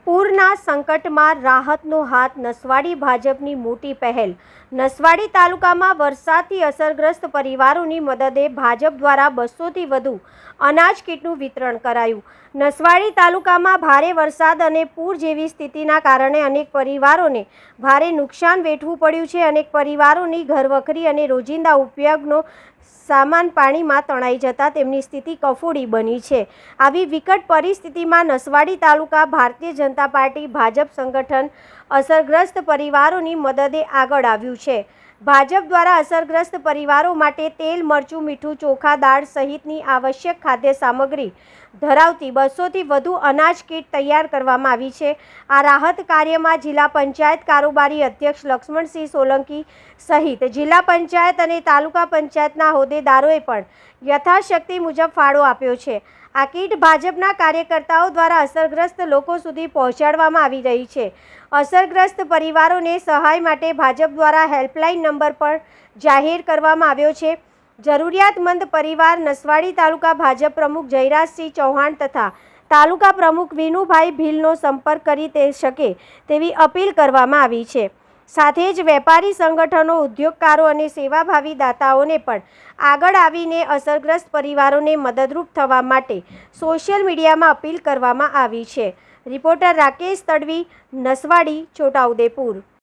પૂરના સંકટમાં રાહતનો હાથ નસવાડી ભાજપની મોટી પહેલ। નસવાડી તાલુકામાં વરસાદથી અસરગ્રસ્ત પરિવારોની મદદે ભાજપ દ્વારા 200થી વધુ અનાજ કીટનું વિતરણ કરાયું। નસવાડી તાલુકામાં ભારે વરસાદ અને પૂર જેવી સ્થિતિના કારણે અનેક પરિવારોને ભારે નુકસાન વેઠવું પડ્યું છે। અનેક પરિવારોની ઘરવખરી અને રોજિંદા ઉપયોગનો સામાન પાણીમાં તણાઈ જતા તેમની સ્થિતિ કફોડી બની છે। આવી વિકટ પરિસ્થિતિમાં નસવાડી તાલુકા ભારતીય જનતા પાર્ટી ભાજપ સંગઠન અસરગ્રસ્ત પરિવારોની મદદે આગળ આવ્યું છે। ભાજપ દ્વારા અસરગ્રસ્ત પરિવારો માટે તેલ, મરચું, મીઠું, ચોખા, દાળ સહિતની આવશ્યક ખાદ્ય સામગ્રી ધરાવતી 200થી વધુ અનાજ કીટ તૈયાર કરવામાં આવી છે। આ રાહત કાર્યમાં જિલ્લા પંચાયત કારોબારી અધ્યક્ષ લક્ષ્મણસિંહ સોલંકી સહિત જિલ્લા પંચાયત અને તાલુકા પંચાયતના હોદ્દેદારોએ પણ યથાશક્તિ મુજબ ફાળો આપ્યો છે। આ કીટ ભાજપના કાર્યકર્તાઓ દ્વારા અસરગ્રસ્ત લોકો સુધી પહોંચાડવામાં આવી રહી છે। અસરગ્રસ્ત પરિવારોને સહાય માટે ભાજપ દ્વારા હેલ્પલાઇન નંબર પણ જાહેર કરવામાં આવ્યો છે। જરૂરિયાતમંદ પરિવાર નસવાડી તાલુકા ભાજપ પ્રમુખ જયરાજસિંહ ચૌહાણ તથા તાલુકા પ્રમુખ વિનુભાઈ ભીલનો સંપર્ક કરી શકે તેવી અપીલ કરવામાં આવી છે। સાથે જ વેપારી સંગઠનો, ઉદ્યોગકારો અને સેવાભાવી દાતાઓને પણ આગળ આવીને અસરગ્રસ્ત પરિવારોને મદદરૂપ થવા માટે સોશિયલ મીડિયામાં અપીલ કરવામાં આવી છે। રિપોર્ટર રાકેશ તડવી, નસવાડી, છોટાઉદેપુર।